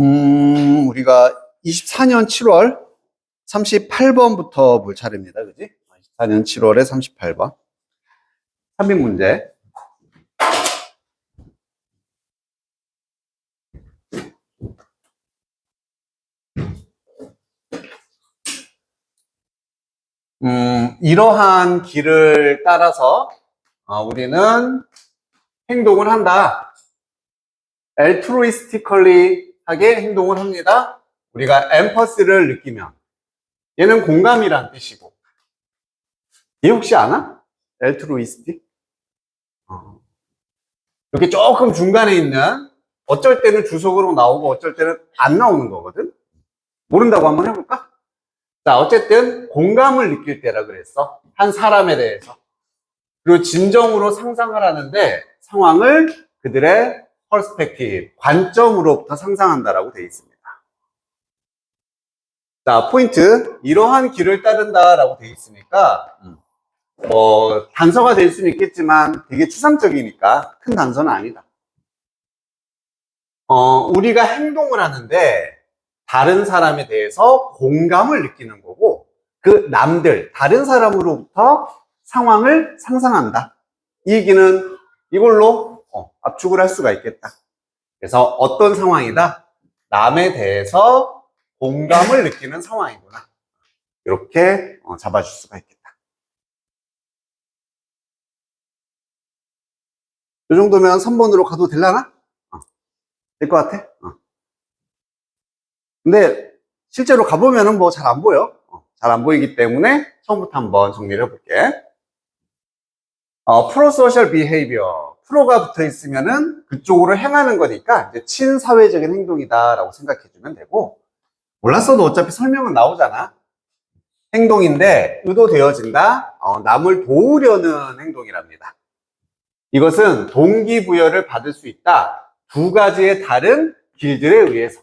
우리가 24년 7월 38번부터 볼 차례입니다. 그지? 24년 7월에 38번. 3인 문제. 이러한 길을 따라서 우리는 행동을 한다. altruistically 하게 행동을 합니다. 우리가 엠퍼시를 느끼면 얘는 공감이란 뜻이고, 얘 혹시 아나? altruistic? 이렇게 조금 중간에 있는, 어쩔 때는 주석으로 나오고 어쩔 때는 안 나오는 거거든. 모른다고 한번 해볼까? 자, 어쨌든 공감을 느낄 때라 그랬어. 한 사람에 대해서. 그리고 진정으로 상상을 하는데 상황을 그들의 퍼스펙티브, 관점으로부터 상상한다라고 되어 있습니다. 자, 포인트. 이러한 길을 따른다라고 되어 있으니까 단서가 될 수는 있겠지만 되게 추상적이니까 큰 단서는 아니다. 우리가 행동을 하는데 다른 사람에 대해서 공감을 느끼는 거고, 그 남들, 다른 사람으로부터 상황을 상상한다. 이 얘기는 이걸로 압축을 할 수가 있겠다. 그래서 어떤 상황이다? 남에 대해서 공감을 느끼는 상황이구나. 이렇게 잡아줄 수가 있겠다. 이 정도면 3번으로 가도 되려나? 될 것 같아? 근데 실제로 가보면은 뭐 잘 안 보여. 잘 안 보이기 때문에 처음부터 한번 정리를 해볼게. 프로소셜 비헤이비어. 프로가 붙어 있으면은 그쪽으로 행하는 거니까 이제 친사회적인 행동이다라고 생각해주면 되고, 몰랐어도 어차피 설명은 나오잖아. 행동인데 의도되어진다. 남을 도우려는 행동이랍니다. 이것은 동기부여를 받을 수 있다. 두 가지의 다른 길들에 의해서.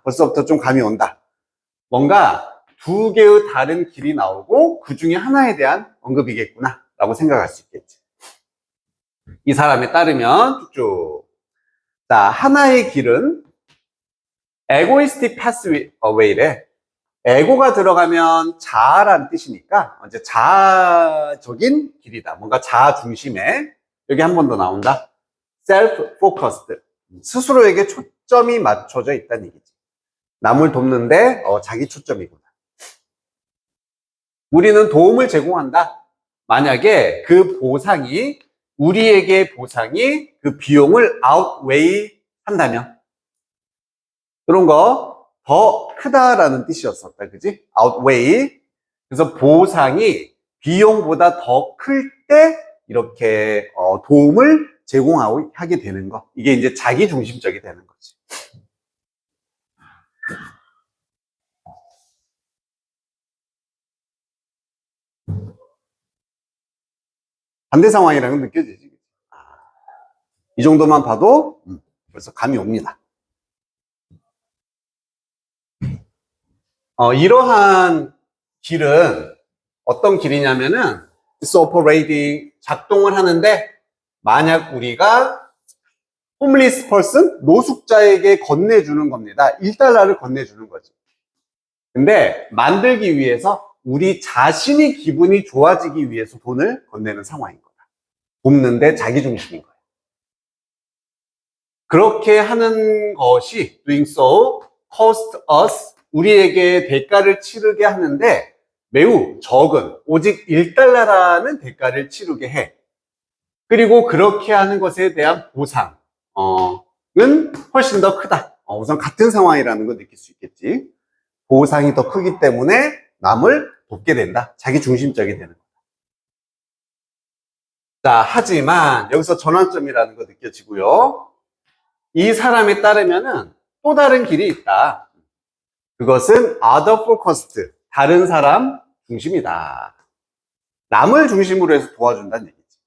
벌써부터 좀 감이 온다. 뭔가 두 개의 다른 길이 나오고 그 중에 하나에 대한 언급이겠구나 라고 생각할 수 있겠지. 이 사람에 따르면 쭉쭉. 자, 하나의 길은 egoistic pathway래. 에고가 들어가면 자아란 뜻이니까 이제 자아적인 길이다. 뭔가 자아 중심에. 여기 한 번 더 나온다. self-focused. 스스로에게 초점이 맞춰져 있다는 얘기지. 남을 돕는데 자기 초점이구나. 우리는 도움을 제공한다. 만약에 그 보상이, 우리에게 보상이 그 비용을 outweigh 한다면, 그런 거 더 크다라는 뜻이었었다. 그지? outweigh. 그래서 보상이 비용보다 더 클 때 이렇게 도움을 제공하게 되는 거. 이게 이제 자기 중심적이 되는 거지. 반대 상황이라는 건 느껴지지. 이 정도만 봐도 벌써 감이 옵니다. 이러한 길은 어떤 길이냐면은 it's operating, 작동을 하는데, 만약 우리가 homeless person, 노숙자에게 건네주는 겁니다. 1달러를 건네주는 거지. 근데 만들기 위해서 우리 자신이 기분이 좋아지기 위해서 돈을 건네는 상황인 거다. 돕는데 자기 중심인 거야. 그렇게 하는 것이 doing so cost us, 우리에게 대가를 치르게 하는데 매우 적은, 오직 1달러라는 대가를 치르게 해. 그리고 그렇게 하는 것에 대한 보상은 훨씬 더 크다. 우선 같은 상황이라는 걸 느낄 수 있겠지. 보상이 더 크기 때문에 남을 돕게 된다. 자기 중심적이 되는 거다. 자, 하지만 여기서 전환점이라는 거 느껴지고요. 이 사람에 따르면은 또 다른 길이 있다. 그것은 other focused, 다른 사람 중심이다. 남을 중심으로 해서 도와준다는 얘기지.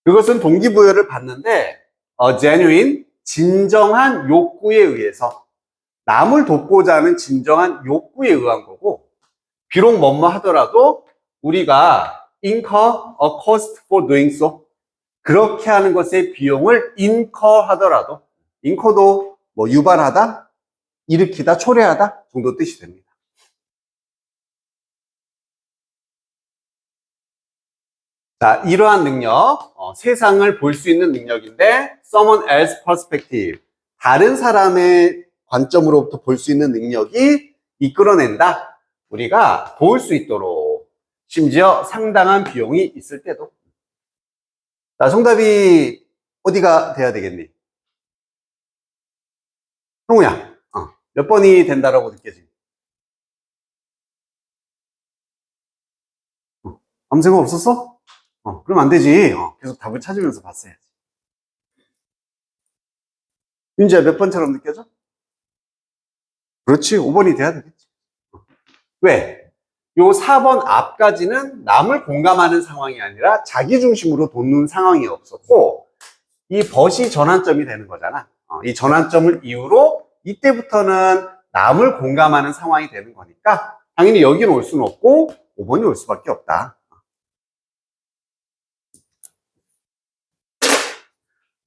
그것은 동기부여를 받는데 genuine, 진정한 욕구에 의해서, 남을 돕고자 하는 진정한 욕구에 의한 거고, 비록 뭐뭐 하더라도 우리가 incur a cost for doing so, 그렇게 하는 것의 비용을 incur 하더라도, incur도 뭐 유발하다, 일으키다, 초래하다 정도 뜻이 됩니다. 자, 이러한 능력, 세상을 볼 수 있는 능력인데 someone else perspective, 다른 사람의 관점으로부터 볼 수 있는 능력이 이끌어낸다. 우리가 볼 수 있도록, 심지어 상당한 비용이 있을 때도. 자, 정답이 어디가 돼야 되겠니? 형우야, 몇 번이 된다라고 느껴지니? 아무 생각 없었어? 그럼 안 되지. 계속 답을 찾으면서 봤어야지. 윤지야, 몇 번처럼 느껴져? 그렇지, 5번이 돼야 되겠지. 왜? 요 4번 앞까지는 남을 공감하는 상황이 아니라 자기 중심으로 도는 상황이 없었고, 이 벗이 전환점이 되는 거잖아. 이 전환점을 이유로 이때부터는 남을 공감하는 상황이 되는 거니까 당연히 여기로 올 수는 없고 5번이 올 수밖에 없다.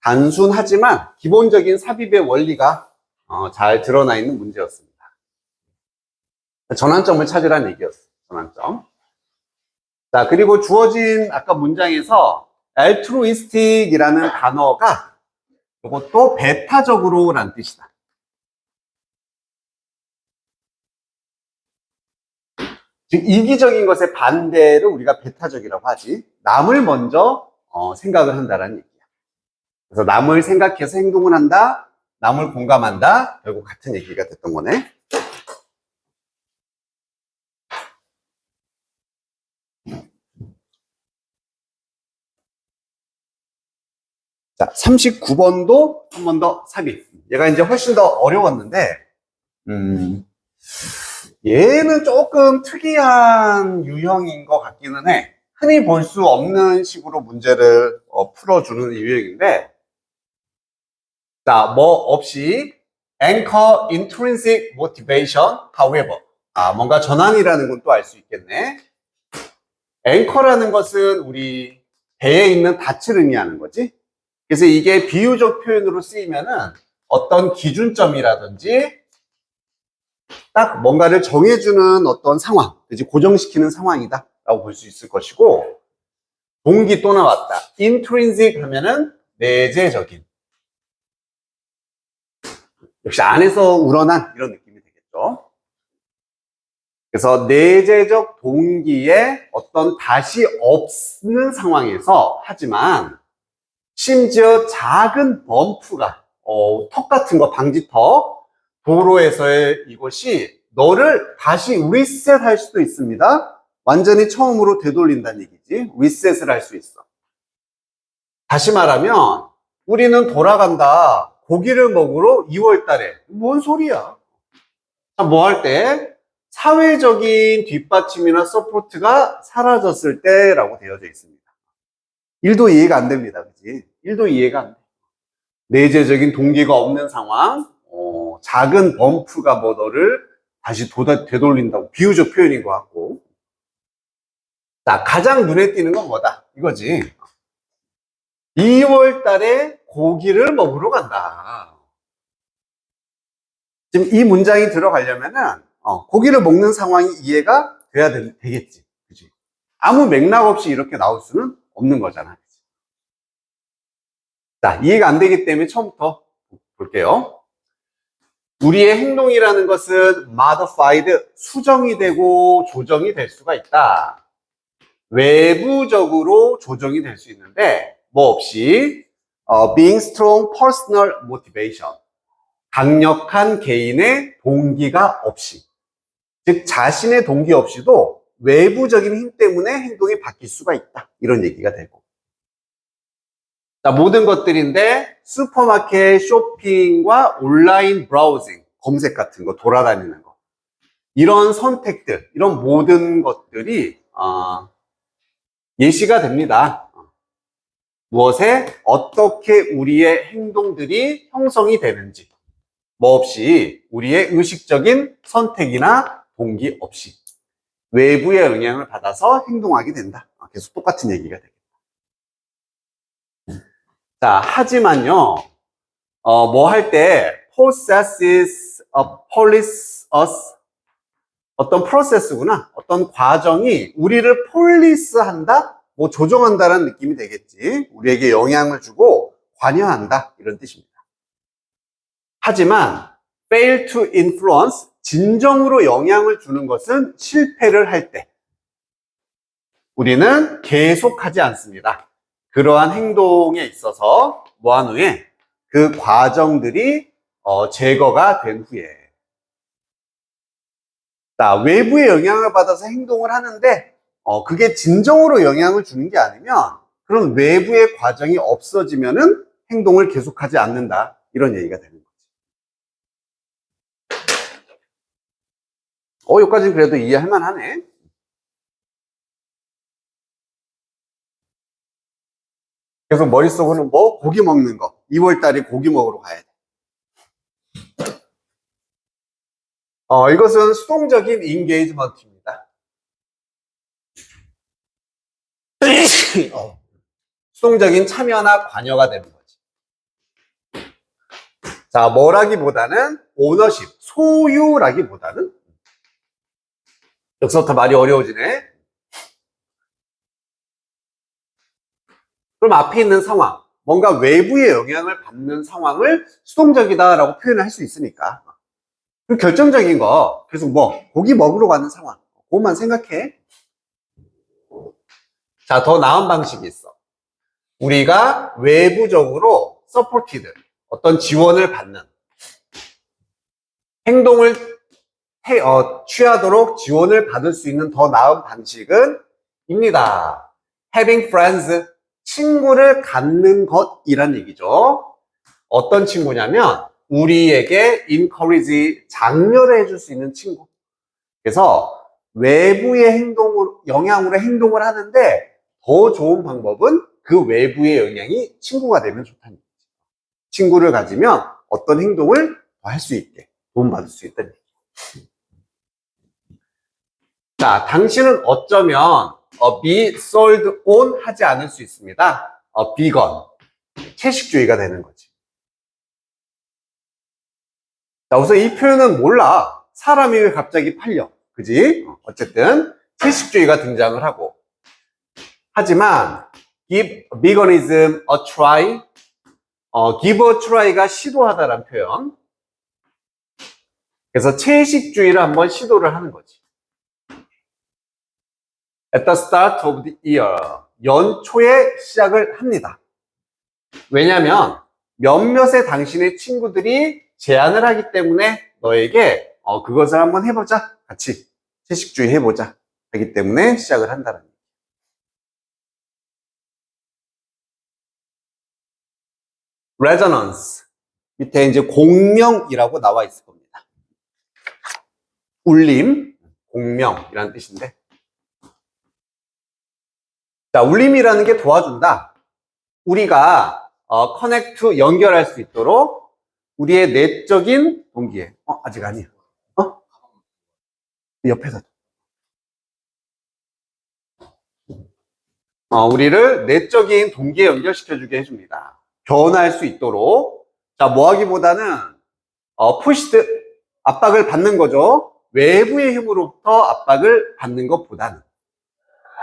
단순하지만 기본적인 삽입의 원리가 잘 드러나 있는 문제였습니다. 전환점을 찾으라는 얘기였어. 전환점. 자, 그리고 주어진 아까 문장에서 altruistic이라는 단어가 이것도 배타적으로라는 뜻이다. 즉 이기적인 것의 반대를 우리가 배타적이라고 하지. 남을 먼저 생각을 한다라는 얘기야. 그래서 남을 생각해서 행동을 한다, 남을 공감한다, 결국 같은 얘기가 됐던 거네. 자, 39번도 한 번 더 삽입. 얘가 이제 훨씬 더 어려웠는데, 얘는 조금 특이한 유형인 것 같기는 해. 흔히 볼 수 없는 식으로 문제를 풀어주는 유형인데, 자, 뭐 없이 anchor intrinsic motivation, however. 뭔가 전환이라는 건 또 알 수 있겠네. 앵커라는 것은 우리 배에 있는 닻을 의미하는 거지. 그래서 이게 비유적 표현으로 쓰이면은 어떤 기준점이라든지 딱 뭔가를 정해주는 어떤 상황, 그치? 고정시키는 상황이다 라고 볼 수 있을 것이고, 동기 또 나왔다. intrinsic 하면은 내재적인. 역시 안에서 우러난 이런 느낌이 되겠죠. 그래서 내재적 동기에 어떤 닷이 없는 상황에서, 하지만 심지어 작은 범프가 턱 같은 거, 방지턱, 도로에서의 이것이 너를 다시 리셋할 수도 있습니다. 완전히 처음으로 되돌린다는 얘기지. 리셋을 할 수 있어. 다시 말하면 우리는 돌아간다. 고기를 먹으러 2월 달에. 뭔 소리야? 뭐 할 때? 사회적인 뒷받침이나 서포트가 사라졌을 때라고 되어져 있습니다. 1도 이해가 안 됩니다. 그치? 1도 이해가 안 돼. 내재적인 동기가 없는 상황, 작은 범프가 뭐 너를 다시 되돌린다고, 비유적 표현인 것 같고. 자, 가장 눈에 띄는 건 뭐다? 이거지. 2월 달에 고기를 먹으러 간다. 지금 이 문장이 들어가려면은, 고기를 먹는 상황이 이해가 돼야 되겠지. 그치? 아무 맥락 없이 이렇게 나올 수는 없는 거잖아. 자, 이해가 안 되기 때문에 처음부터 볼게요. 우리의 행동이라는 것은 modified, 수정이 되고 조정이 될 수가 있다. 외부적으로 조정이 될 수 있는데 뭐 없이 being strong personal motivation, 강력한 개인의 동기가 없이, 즉 자신의 동기 없이도 외부적인 힘 때문에 행동이 바뀔 수가 있다. 이런 얘기가 되고, 자, 모든 것들인데 슈퍼마켓 쇼핑과 온라인 브라우징, 검색 같은 거, 돌아다니는 거, 이런 선택들, 이런 모든 것들이 예시가 됩니다. 무엇에 어떻게 우리의 행동들이 형성이 되는지, 뭐 없이 우리의 의식적인 선택이나 동기 없이 외부의 영향을 받아서 행동하게 된다. 계속 똑같은 얘기가 되겠다. 자, 하지만요, 뭐 할 때 possesses a police us 어떤 프로세스구나. 어떤 과정이 우리를 폴리스한다? 뭐 조정한다라는 느낌이 되겠지. 우리에게 영향을 주고 관여한다. 이런 뜻입니다. 하지만 fail to influence 진정으로 영향을 주는 것은 실패를 할 때 우리는 계속하지 않습니다. 그러한 행동에 있어서 뭐한 후에 그 과정들이 제거가 된 후에 자, 외부의 영향을 받아서 행동을 하는데 그게 진정으로 영향을 주는 게 아니면 그런 외부의 과정이 없어지면은 행동을 계속하지 않는다. 이런 얘기가 되는 거죠. 여기까지는 그래도 이해할 만하네. 그래서 머릿속으로는 뭐? 고기 먹는 거. 2월달에 고기 먹으러 가야 돼. 이것은 수동적인 인게이지먼트입니다. 수동적인 참여나 관여가 되는 거지. 자, 뭐라기보다는 오너십, 소유라기보다는 여기서부터 말이 어려워지네. 그럼 앞에 있는 상황, 뭔가 외부의 영향을 받는 상황을 수동적이다라고 표현을 할 수 있으니까. 그 결정적인 거, 계속 고기 먹으러 가는 상황, 그것만 생각해. 자, 더 나은 방식이 있어. 우리가 외부적으로 supported, 어떤 지원을 받는 행동을 취하도록 지원을 받을 수 있는 더 나은 방식은 입니다. having friends, 친구를 갖는 것이란 얘기죠. 어떤 친구냐면 우리에게 encourage, 장려를 해줄 수 있는 친구. 그래서 외부의 영향으로 행동을 하는데 더 좋은 방법은 그 외부의 영향이 친구가 되면 좋다는 거죠. 친구를 가지면 어떤 행동을 더 할 수 있게 도움받을 수 있다는 얘기죠. 자, 당신은 어쩌면 be sold on 하지 않을 수 있습니다. vegan, 채식주의가 되는 거지. 자, 우선 이 표현은 몰라. 사람이 왜 갑자기 팔려? 그지? 어쨌든 채식주의가 등장을 하고 하지만 give veganism a try, give a try가 시도하다라는 표현. 그래서 채식주의를 한번 시도를 하는 거지. At the start of the year, 연초에 시작을 합니다. 왜냐하면 몇몇의 당신의 친구들이 제안을 하기 때문에 너에게 그것을 한번 해보자, 같이 채식주의 해보자 하기 때문에 시작을 한다는 거예요. Resonance, 밑에 이제 공명이라고 나와 있을 겁니다. 울림, 공명이라는 뜻인데, 자, 울림이라는 게 도와준다. 우리가 커넥트, 연결할 수 있도록 우리의 내적인 동기에 아직 아니야. 옆에다 우리를 내적인 동기에 연결시켜주게 해줍니다. 변화할 수 있도록. 자, 뭐 하기보다는 푸시드, 압박을 받는 거죠. 외부의 힘으로부터 압박을 받는 것보다는.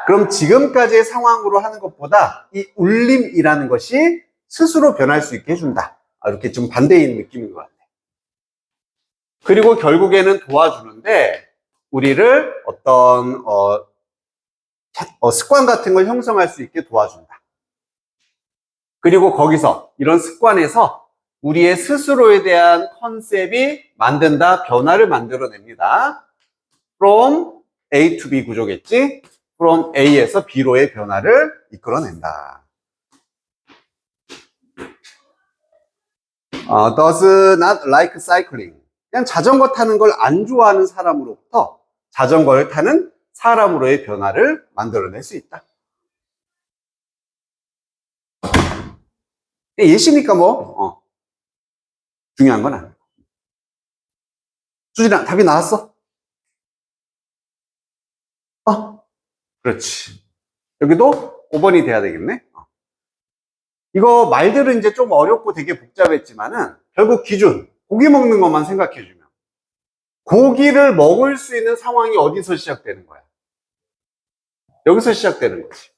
그럼 지금까지의 상황으로 하는 것보다 이 울림이라는 것이 스스로 변할 수 있게 해준다. 이렇게 좀 반대인 느낌인 것 같아요. 그리고 결국에는 도와주는데 우리를 어떤 습관 같은 걸 형성할 수 있게 도와준다. 그리고 거기서 이런 습관에서 우리의 스스로에 대한 컨셉이 만든다, 변화를 만들어냅니다. From A to B 구조겠지? From A에서 B로의 변화를 이끌어낸다. Does not like cycling. 그냥 자전거 타는 걸 안 좋아하는 사람으로부터 자전거를 타는 사람으로의 변화를 만들어낼 수 있다. 예시니까 뭐 중요한 건 아니야. 수진아, 답이 나왔어? 그렇지. 여기도 5번이 돼야 되겠네. 이거 말들은 이제 좀 어렵고 되게 복잡했지만은 결국 기준, 고기 먹는 것만 생각해주면 고기를 먹을 수 있는 상황이 어디서 시작되는 거야? 여기서 시작되는 거지.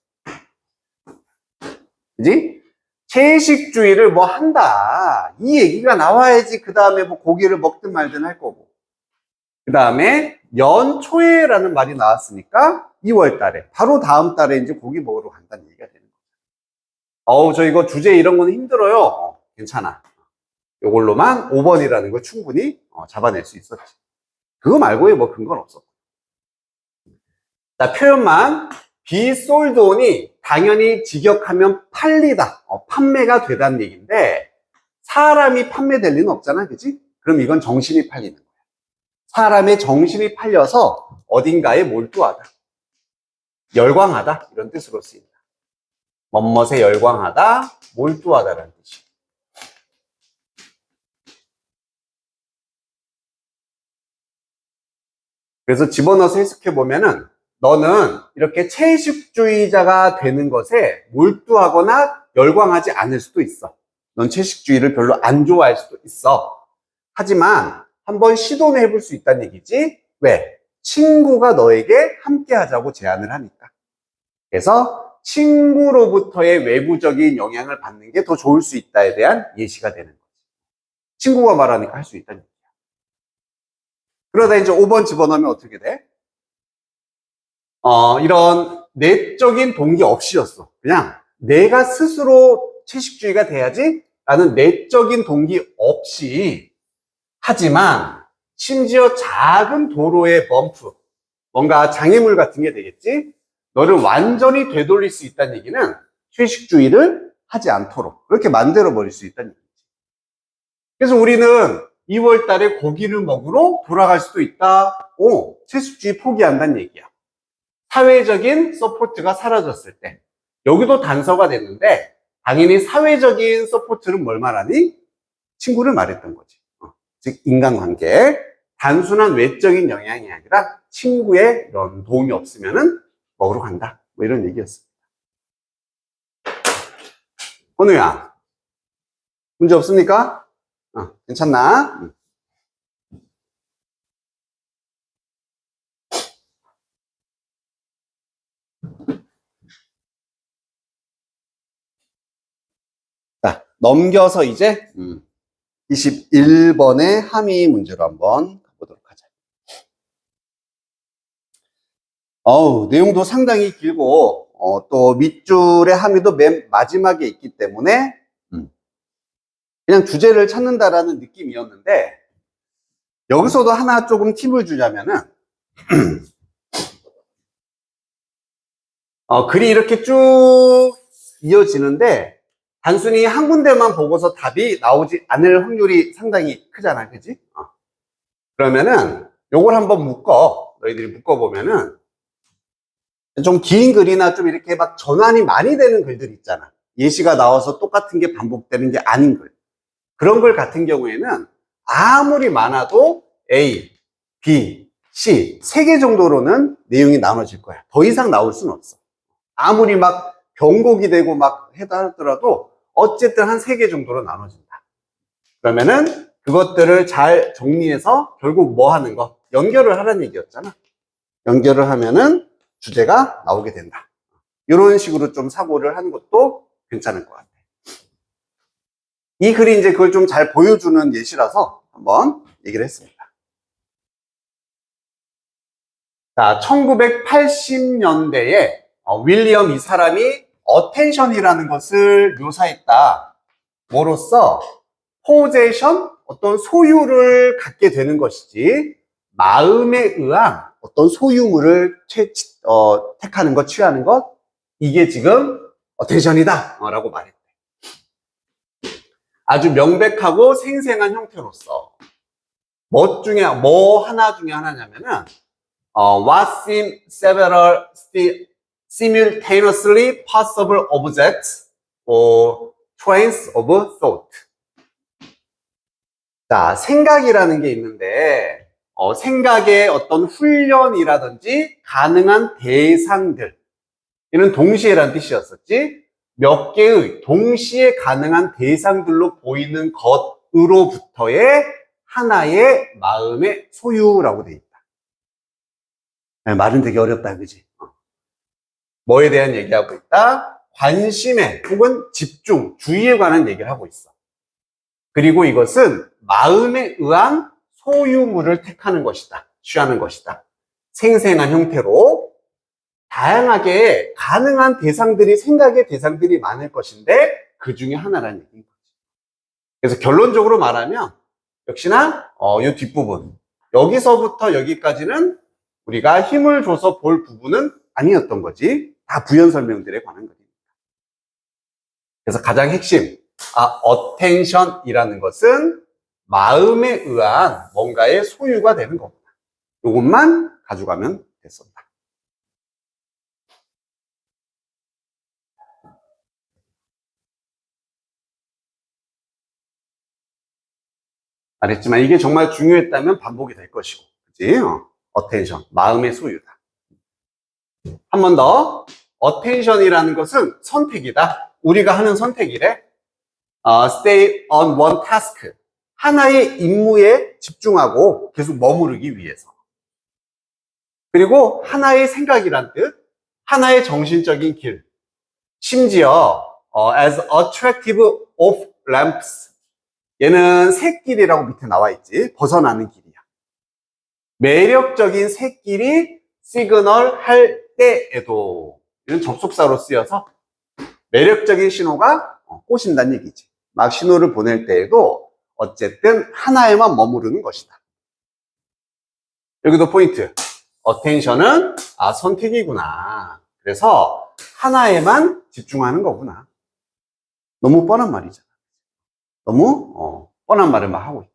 그지? 채식주의를 뭐 한다. 이 얘기가 나와야지 그 다음에 뭐 고기를 먹든 말든 할 거고. 그 다음에 연초에라는 말이 나왔으니까 2월 달에, 바로 다음 달에 이제 고기 먹으러 간다는 얘기가 되는 거죠. 저 이거 주제 이런 건 힘들어요. 괜찮아. 이걸로만 5번이라는 걸 충분히 잡아낼 수 있었지. 그거 말고의 뭐 근거는 없었고. 자, 표현만 be sold on이 당연히 직역하면 팔리다, 판매가 되다는 얘기인데 사람이 판매될 리는 없잖아, 그치? 그럼 이건 정신이 팔리는 거야. 사람의 정신이 팔려서 어딘가에 몰두하다, 열광하다 이런 뜻으로 쓰인다. 멋멋에 열광하다, 몰두하다라는 뜻이야. 그래서 집어넣어서 해석해보면은 너는 이렇게 채식주의자가 되는 것에 몰두하거나 열광하지 않을 수도 있어. 넌 채식주의를 별로 안 좋아할 수도 있어. 하지만 한번 시도는 해볼 수 있다는 얘기지. 왜? 친구가 너에게 함께 하자고 제안을 하니까. 그래서 친구로부터의 외부적인 영향을 받는 게 더 좋을 수 있다에 대한 예시가 되는 거지. 친구가 말하니까 할 수 있다는 얘기야. 그러다 이제 5번 집어넣으면 어떻게 돼? 이런 내적인 동기 없이였어. 그냥 내가 스스로 채식주의가 돼야지 라는 내적인 동기 없이, 하지만 심지어 작은 도로의 범프, 뭔가 장애물 같은 게 되겠지? 너를 완전히 되돌릴 수 있다는 얘기는 채식주의를 하지 않도록 그렇게 만들어 버릴 수 있다는 얘기지. 그래서 우리는 2월 달에 고기를 먹으러 돌아갈 수도 있다. 채식주의 포기한다는 얘기야. 사회적인 서포트가 사라졌을 때. 여기도 단서가 됐는데 당연히 사회적인 서포트는 뭘 말하니? 친구를 말했던 거지. 즉 인간관계. 단순한 외적인 영향이 아니라 친구의 이런 도움이 없으면은 먹으러 간다. 뭐 이런 얘기였습니다. 건우야, 문제 없습니까? 괜찮나? 자, 넘겨서 이제 21번의 함의 문제로 한번 가보도록 하자. 내용도 상당히 길고 또 밑줄의 함의도 맨 마지막에 있기 때문에 그냥 주제를 찾는다라는 느낌이었는데, 여기서도 하나 조금 팁을 주자면은 글이 이렇게 쭉 이어지는데 단순히 한 군데만 보고서 답이 나오지 않을 확률이 상당히 크잖아, 그지? 그러면은 요걸 한번 너희들이 묶어보면은 좀 긴 글이나 좀 이렇게 막 전환이 많이 되는 글들 있잖아. 예시가 나와서 똑같은 게 반복되는 게 아닌 글. 그런 글 같은 경우에는 아무리 많아도 A, B, C 3개 정도로는 내용이 나눠질 거야. 더 이상 나올 수는 없어. 아무리 막 변곡이 되고 막 하더라도 어쨌든 한 3개 정도로 나눠진다. 그러면은 그것들을 잘 정리해서 결국 뭐 하는 거? 연결을 하라는 얘기였잖아. 연결을 하면은 주제가 나오게 된다. 이런 식으로 좀 사고를 하는 것도 괜찮을 것 같아. 이 글이 이제 그걸 좀 잘 보여주는 예시라서 한번 얘기를 했습니다. 자, 1980년대에 윌리엄 이 사람이 어텐션이라는 것을 묘사했다. 뭐로써? 포제션, 어떤 소유를 갖게 되는 것이지 마음에 의한 어떤 소유물을 택하는 것, 취하는 것, 이게 지금 어텐션이다 라고 말했대. 아주 명백하고 생생한 형태로서 뭐 하나 중에 하나냐면은 what seem several simultaneously possible objects or trains of thought. 자, 생각이라는 게 있는데 생각의 어떤 훈련이라든지 가능한 대상들, 이는 동시에라는 뜻이었었지. 몇 개의 동시에 가능한 대상들로 보이는 것으로부터의 하나의 마음의 소유라고 돼 있다. 말은 되게 어렵다, 그지? 뭐에 대한 얘기하고 있다? 관심에 혹은 집중, 주의에 관한 얘기를 하고 있어. 그리고 이것은 마음에 의한 소유물을 택하는 것이다. 취하는 것이다. 생생한 형태로 다양하게 가능한 대상들이, 생각의 대상들이 많을 것인데 그 중에 하나라는 얘기인 거지. 그래서 결론적으로 말하면 역시나 이 뒷부분, 여기서부터 여기까지는 우리가 힘을 줘서 볼 부분은 아니었던 거지. 다 부연 설명들에 관한 거지. 그래서 가장 핵심, attention이라는 것은 마음에 의한 뭔가의 소유가 되는 거구나. 이것만 가져가면 됐었다. 말했지만 이게 정말 중요했다면 반복이 될 것이고, 그치? attention, 마음의 소유다. 한 번 더, attention이라는 것은 선택이다. 우리가 하는 선택이래. stay on one task. 하나의 임무에 집중하고 계속 머무르기 위해서. 그리고 하나의 생각이란 뜻, 하나의 정신적인 길. 심지어 as attractive of lamps. 얘는 새길이라고 밑에 나와 있지. 벗어나는 길이야. 매력적인 새길이 시그널 할 때에도, 이런 접속사로 쓰여서 매력적인 신호가 꼬신다는 얘기지. 막 신호를 보낼 때에도 어쨌든 하나에만 머무르는 것이다. 여기도 포인트. attention은 선택이구나. 그래서 하나에만 집중하는 거구나. 너무 뻔한 말이잖아. 너무 뻔한 말을 막 하고 있다.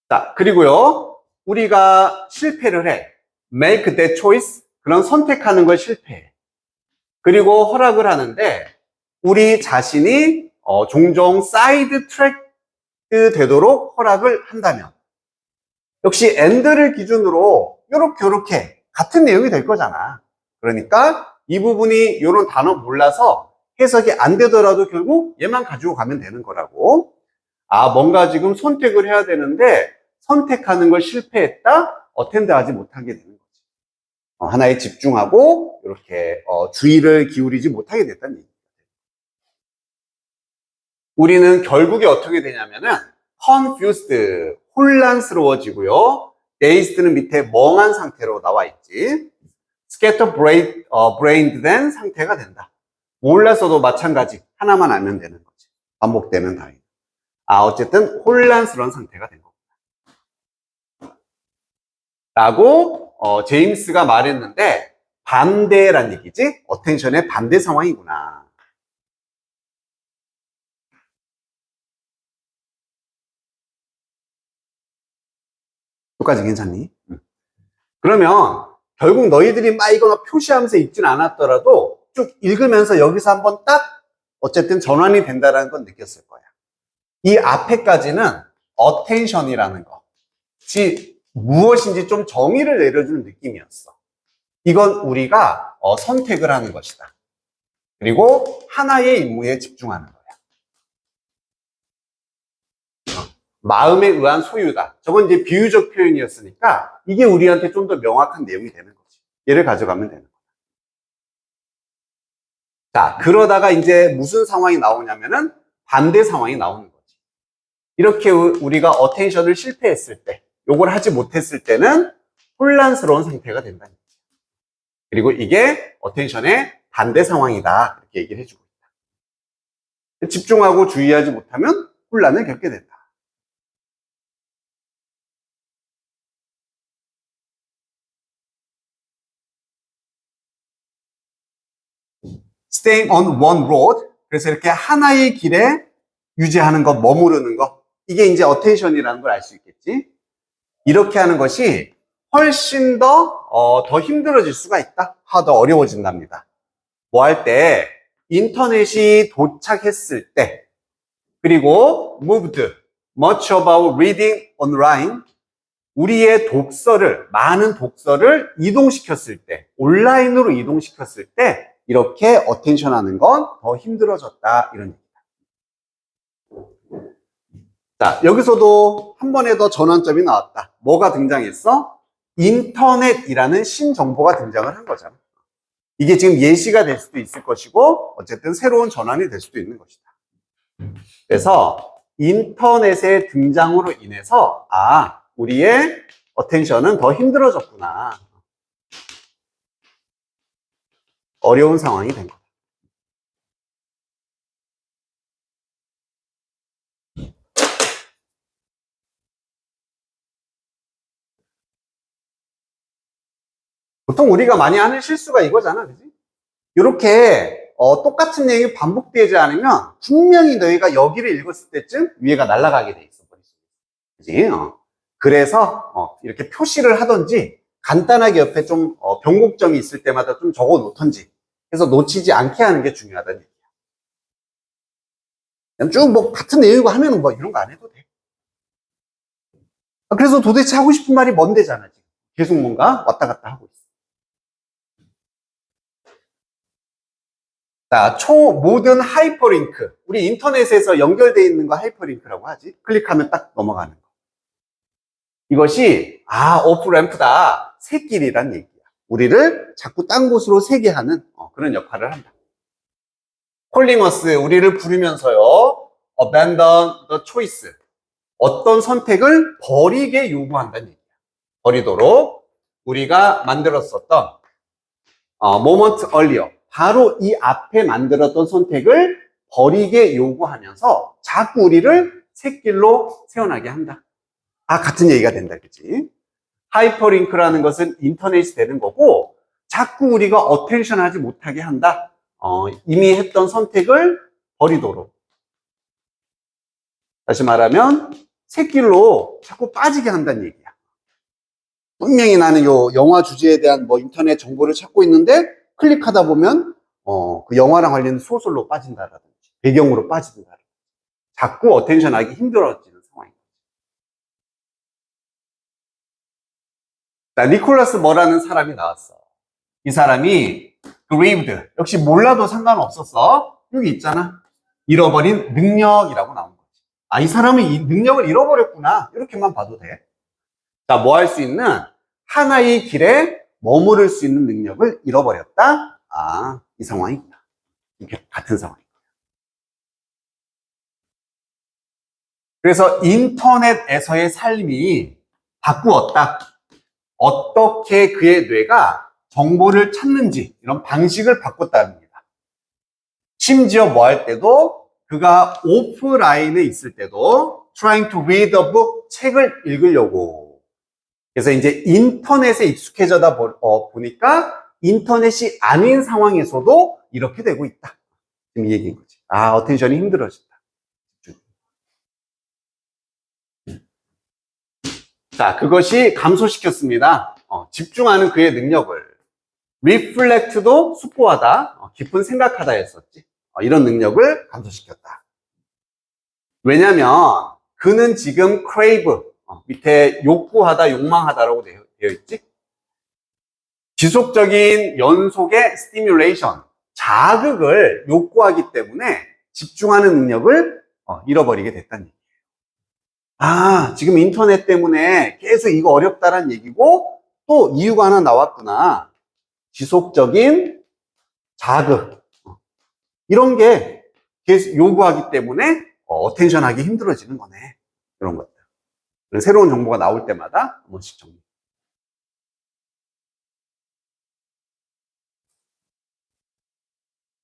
자, 그리고요, 우리가 실패를 해. make that choice. 그런 선택하는 걸 실패해. 그리고 허락을 하는데 우리 자신이 종종 사이드 트랙 되도록 허락을 한다면 역시 and를 기준으로 요렇게 같은 내용이 될 거잖아. 그러니까 이 부분이 이런 단어 몰라서 해석이 안 되더라도 결국 얘만 가지고 가면 되는 거라고. 뭔가 지금 선택을 해야 되는데 선택하는 걸 실패했다? 어텐드 하지 못하게 되는 거지. 하나에 집중하고 이렇게 주의를 기울이지 못하게 됐다는 얘기입니다. 우리는 결국에 어떻게 되냐면은 confused, 혼란스러워지고요. dazed는 밑에 멍한 상태로 나와 있지. scatterbrained 된 상태가 된다. 몰라서도 마찬가지. 하나만 알면 되는 거지. 반복되는 단위. 어쨌든 혼란스러운 상태가 된 겁니다. 라고 제임스가 말했는데 반대란 얘기지. 어텐션의 반대 상황이구나. 여기까지 괜찮니? 그러면 결국 너희들이 막 이거나 표시하면서 읽진 않았더라도 쭉 읽으면서 여기서 한번 딱 어쨌든 전환이 된다는 건 느꼈을 거야. 이 앞에까지는 attention이라는 것이 무엇인지 좀 정의를 내려주는 느낌이었어. 이건 우리가 선택을 하는 것이다. 그리고 하나의 임무에 집중하는 거야. 마음에 의한 소유다. 저건 이제 비유적 표현이었으니까 이게 우리한테 좀 더 명확한 내용이 되는 거지. 얘를 가져가면 되는 거야. 자, 그러다가 이제 무슨 상황이 나오냐면은 반대 상황이 나오는 거지. 이렇게 우리가 어텐션을 실패했을 때, 요걸 하지 못했을 때는 혼란스러운 상태가 된다는 거지. 그리고 이게 어텐션의 반대 상황이다. 이렇게 얘기를 해주고 있다. 집중하고 주의하지 못하면 혼란을 겪게 된다. staying on one road. 그래서 이렇게 하나의 길에 유지하는 것, 머무르는 것. 이게 이제 attention이라는 걸 알 수 있겠지. 이렇게 하는 것이 훨씬 더 힘들어질 수가 있다. 더 어려워진답니다. 뭐 할 때, 인터넷이 도착했을 때, 그리고 moved much about reading online. 우리의 독서를, 많은 독서를 이동시켰을 때, 온라인으로 이동시켰을 때, 이렇게 어텐션 하는 건 더 힘들어졌다. 이런 얘기다. 자, 여기서도 한 번에 더 전환점이 나왔다. 뭐가 등장했어? 인터넷이라는 신정보가 등장을 한 거잖아. 이게 지금 예시가 될 수도 있을 것이고 어쨌든 새로운 전환이 될 수도 있는 것이다. 그래서 인터넷의 등장으로 인해서 우리의 어텐션은 더 힘들어졌구나. 어려운 상황이 된 거다. 보통 우리가 많이 하는 실수가 이거잖아, 그지? 이렇게 똑같은 내용이 반복되지 않으면 분명히 너희가 여기를 읽었을 때쯤 위에가 날아가게 돼 있어. 그지? 그래서 이렇게 표시를 하던지 간단하게 옆에 좀 변곡점이 있을 때마다 좀 적어 놓던지 해서 놓치지 않게 하는 게 중요하다는 얘기야. 그냥 쭉 뭐 같은 내용이고 하면은 뭐 이런 거 안 해도 돼. 그래서 도대체 하고 싶은 말이 뭔데잖아, 지금. 계속 뭔가 왔다 갔다 하고 있어. 자, 모든 하이퍼링크. 우리 인터넷에서 연결되어 있는 거 하이퍼링크라고 하지. 클릭하면 딱 넘어가는 거. 이것이, 오프램프다. 새길이란 얘기야. 우리를 자꾸 딴 곳으로 새게 하는 그런 역할을 한다. 콜링어스, 우리를 부르면서요. abandon the choice. 어떤 선택을 버리게 요구한다는 얘기야. 버리도록 우리가 만들었었던 moment earlier. 바로 이 앞에 만들었던 선택을 버리게 요구하면서 자꾸 우리를 샛길로 세워나게 한다. 같은 얘기가 된다, 그치? 하이퍼링크라는 것은 인터넷이 되는 거고, 자꾸 우리가 어텐션 하지 못하게 한다. 이미 했던 선택을 버리도록. 다시 말하면, 샛길로 자꾸 빠지게 한다는 얘기야. 분명히 나는 요 영화 주제에 대한 인터넷 정보를 찾고 있는데, 클릭하다 보면 그 영화랑 관련된 소설로 빠진다라든지 배경으로 빠진다라든지 자꾸 어텐션하기 힘들어지는 상황입니다. 자, 니콜라스 뭐라는 사람이 나왔어. 이 사람이 grieved, 역시 몰라도 상관없었어. 여기 있잖아. 잃어버린 능력이라고 나온 거지. 이 사람은 이 능력을 잃어버렸구나. 이렇게만 봐도 돼. 자, 뭐 할 수 있는 하나의 길에 머무를 수 있는 능력을 잃어버렸다. 이 상황이구나. 이게 같은 상황이구나. 그래서 인터넷에서의 삶이 바꾸었다. 어떻게 그의 뇌가 정보를 찾는지 이런 방식을 바꿨답니다. 심지어 뭐 할 때도 그가 오프라인에 있을 때도 trying to read a book, 책을 읽으려고. 그래서 이제 인터넷에 익숙해져다 보니까 인터넷이 아닌 상황에서도 이렇게 되고 있다. 지금 이 얘기인 거지. 어텐션이 힘들어진다. 자, 그것이 감소시켰습니다. 집중하는 그의 능력을. reflect도 숙고하다, 깊은 생각하다 했었지. 이런 능력을 감소시켰다. 왜냐면 그는 지금 crave, 밑에 욕구하다, 욕망하다라고 되어 있지. 지속적인 연속의 stimulation, 자극을 요구하기 때문에 집중하는 능력을 잃어버리게 됐다는 얘기예요. 지금 인터넷 때문에 계속 이거 어렵다는 얘기고 또 이유가 하나 나왔구나. 지속적인 자극, 이런 게 계속 요구하기 때문에 어텐션하기 힘들어지는 거네. 이런 것들. 새로운 정보가 나올 때마다 한 번씩 정리.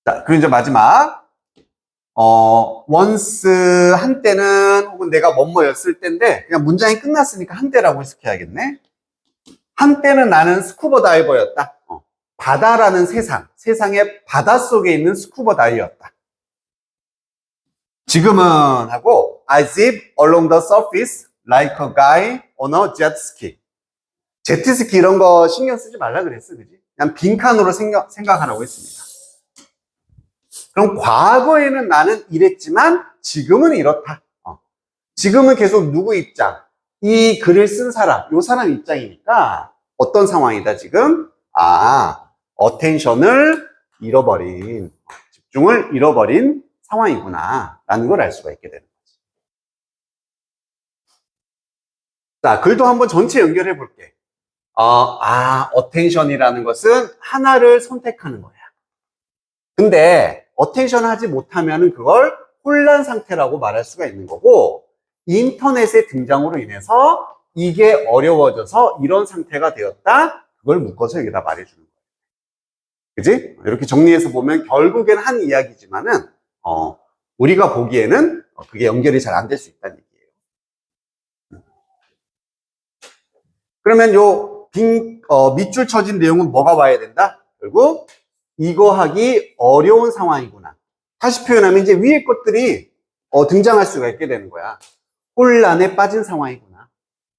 자, 그리고 이제 마지막. once, 한때는, 혹은 내가 뭐뭐였을 때인데, 그냥 문장이 끝났으니까 한때라고 해석해야겠네. 한때는 나는 스쿠버 다이버였다. 바다라는 세상의 바닷속에 있는 스쿠버 다이버였다. 지금은 하고, I zip along the surface like a guy on a jet ski. 제트스키 이런 거 신경 쓰지 말라 그랬어, 그지? 그냥 빈칸으로 생각하라고 했습니다. 그럼 과거에는 나는 이랬지만 지금은 이렇다. 지금은 계속 누구 입장? 이 글을 쓴 사람, 요 사람 입장이니까 어떤 상황이다 지금? 어텐션을 잃어버린, 집중을 잃어버린 상황이구나 라는 걸 알 수가 있게 되는 거지. 자, 글도 한번 전체 연결해 볼게. 어텐션이라는 것은 하나를 선택하는 거야. 근데 어텐션 하지 못하면 그걸 혼란 상태라고 말할 수가 있는 거고, 인터넷의 등장으로 인해서 이게 어려워져서 이런 상태가 되었다. 그걸 묶어서 여기다 말해주는 거야. 그지? 이렇게 정리해서 보면 결국엔 한 이야기지만은 우리가 보기에는 그게 연결이 잘 안 될 수 있다는 얘기예요. 그러면 밑줄 쳐진 내용은 뭐가 와야 된다? 결국 이거 하기 어려운 상황이구나. 다시 표현하면 이제 위에 것들이 등장할 수가 있게 되는 거야. 혼란에 빠진 상황이구나.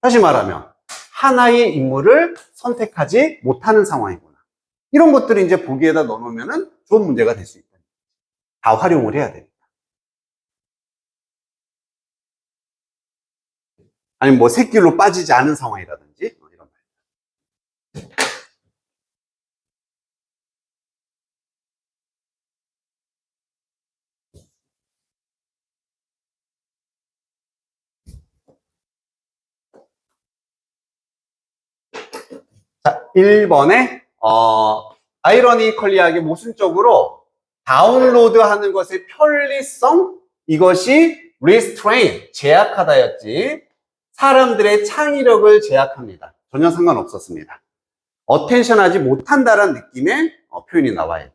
다시 말하면 하나의 인물을 선택하지 못하는 상황이구나. 이런 것들을 이제 보기에다 넣어놓으면 좋은 문제가 될 수 있다. 다 활용을 해야 됩니다. 아니면 뭐 샛길로 빠지지 않은 상황이라든지 이런 말. 자, 1번에 아이러니컬리하게 모순적으로 다운로드하는 것의 편리성, 이것이 restrain, 제약하다였지 사람들의 창의력을 제약합니다. 전혀 상관없었습니다. 어텐션 하지 못한다라는 느낌의 표현이 나와야 돼.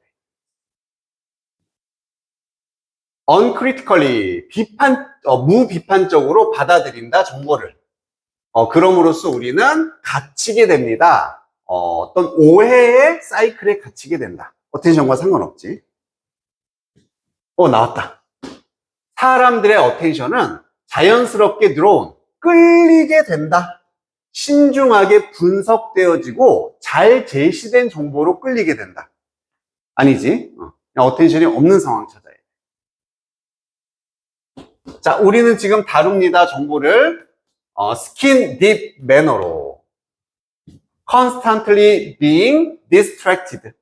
uncritically, 무비판적으로 받아들인다, 정보를. 그럼으로써 우리는 갇히게 됩니다. 어떤 오해의 사이클에 갇히게 된다. 어텐션과 상관없지. 나왔다. 사람들의 어텐션은 자연스럽게 들어온, 끌리게 된다. 신중하게 분석되어지고 잘 제시된 정보로 끌리게 된다. 아니지. 어텐션이 없는 상황 찾아야 돼. 자, 우리는 지금 다룹니다. 정보를 skin deep 매너로 constantly being distracted.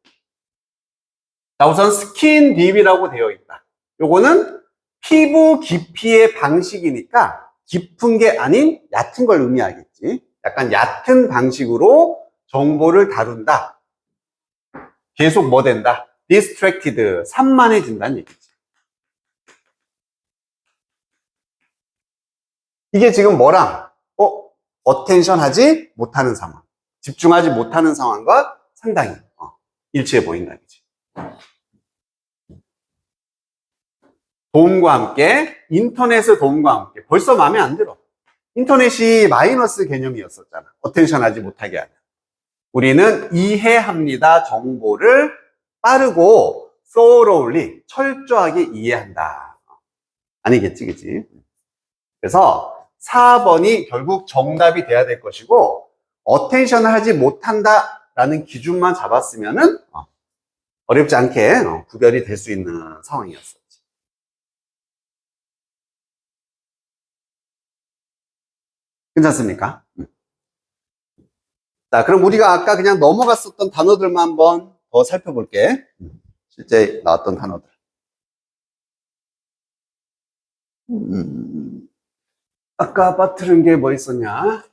자, 우선 skin deep이라고 되어 있다. 요거는 피부 깊이의 방식이니까 깊은 게 아닌 얕은 걸 의미하겠지. 약간 얕은 방식으로 정보를 다룬다. 계속 뭐 된다? distracted, 산만해진다는 얘기지. 이게 지금 뭐랑 어텐션 하지 못하는 상황, 집중하지 못하는 상황과 상당히 일치해 보인다. 그치? 도움과 함께, 인터넷의 도움과 함께. 벌써 마음에 안 들어. 인터넷이 마이너스 개념이었었잖아. 어텐션 하지 못하게 하는. 우리는 이해합니다. 정보를 빠르고 thoroughly, 철저하게 이해한다. 아니겠지, 그치? 그래서 4번이 결국 정답이 돼야 될 것이고, 어텐션을 하지 못한다라는 기준만 잡았으면은 어렵지 않게 구별이 될 수 있는 상황이었었지. 괜찮습니까? 자, 그럼 우리가 아까 그냥 넘어갔었던 단어들만 한번 더 살펴볼게. 실제 나왔던 단어들. 아까 빠뜨린 게 뭐 있었냐?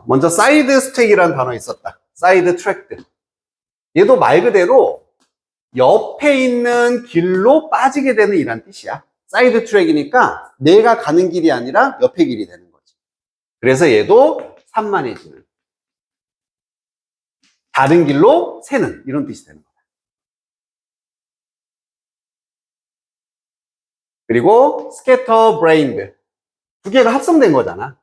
먼저 사이드 스택이라는 단어 있었다. 사이드 트랙드. 얘도 말 그대로 옆에 있는 길로 빠지게 되는 이란 뜻이야. 사이드 트랙이니까 내가 가는 길이 아니라 옆에 길이 되는 거지. 그래서 얘도 산만해지는, 다른 길로 새는, 이런 뜻이 되는 거야. 그리고 스캐터 브레인드, 두 개가 합성된 거잖아.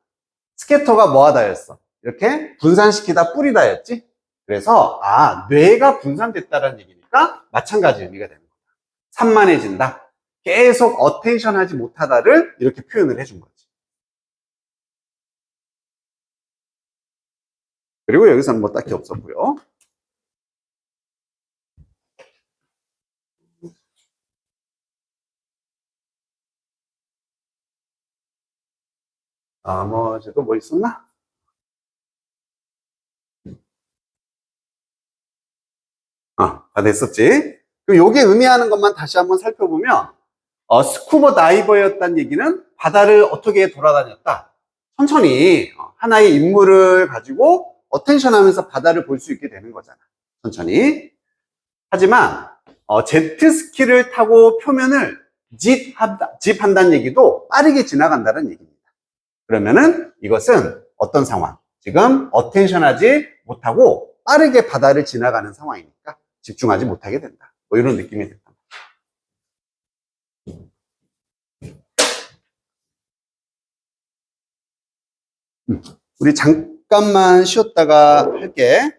스캐터가 뭐하다였어? 이렇게 분산시키다, 뿌리다였지. 그래서 뇌가 분산됐다라는 얘기니까 마찬가지 의미가 되는 거야. 산만해진다, 계속 어텐션 하지 못하다를 이렇게 표현을 해준 거지. 그리고 여기서는 뭐 딱히 없었고요. 나머지도 뭐 있었나? 다 됐었지. 요게 의미하는 것만 다시 한번 살펴보면, 스쿠버 다이버였다는 얘기는 바다를 어떻게 돌아다녔다. 천천히 하나의 인물을 가지고 어텐션 하면서 바다를 볼 수 있게 되는 거잖아. 천천히. 하지만 제트스키를 타고 표면을 집한다는 얘기도 빠르게 지나간다는 얘기입니다. 그러면은 이것은 어떤 상황? 지금 어텐션 하지 못하고 빠르게 바다를 지나가는 상황이니까 집중하지 못하게 된다. 뭐 이런 느낌이 든다. 우리 잠깐만 쉬었다가 할게.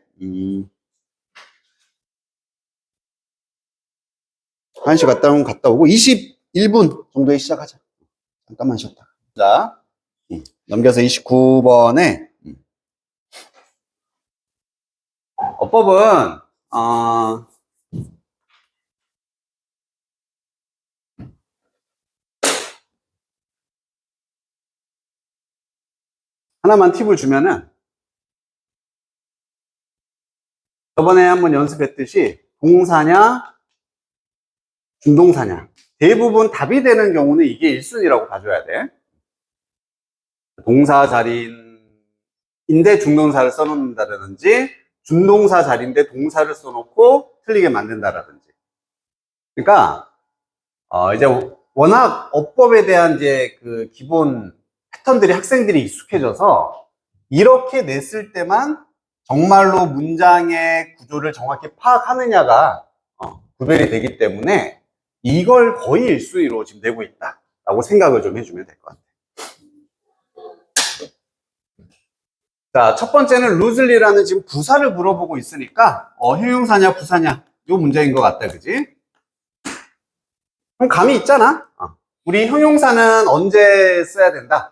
1시 갔다 오고 21분 정도에 시작하자. 잠깐만 쉬었다. 자, 넘겨서 29번에 어법은 하나만 팁을 주면은 저번에 한번 연습했듯이 동사냐 준동사냐 대부분 답이 되는 경우는 이게 1순위라고 봐줘야 돼. 동사 자리인데 중동사를 써놓는다든지 준동사 자리인데 동사를 써놓고 틀리게 만든다라든지. 그러니까 이제 워낙 어법에 대한 이제 그 기본 패턴들이 학생들이 익숙해져서 이렇게 냈을 때만 정말로 문장의 구조를 정확히 파악하느냐가 구별이 되기 때문에 이걸 거의 1순위로 지금 내고 있다라고 생각을 좀 해주면 될 것 같아요. 자, 첫 번째는 루즐리라는 지금 부사를 물어보고 있으니까 형용사냐 부사냐 요 문제인 것 같다, 그지? 그럼 감이 있잖아. 우리 형용사는 언제 써야 된다?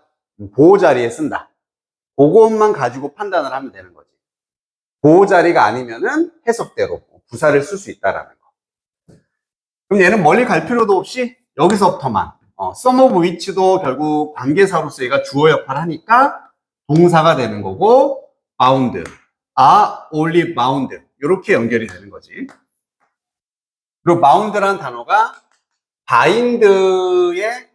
보호 자리에 쓴다. 그것만 가지고 판단을 하면 되는 거지. 보호 자리가 아니면은 해석대로 부사를 쓸 수 있다라는 거. 그럼 얘는 멀리 갈 필요도 없이 여기서부터만 some of which도 결국 관계사로서 얘가 주어 역할을 하니까 동사가 되는 거고 bound, are only bound 이렇게 연결이 되는 거지. 그리고 bound라는 단어가 bind의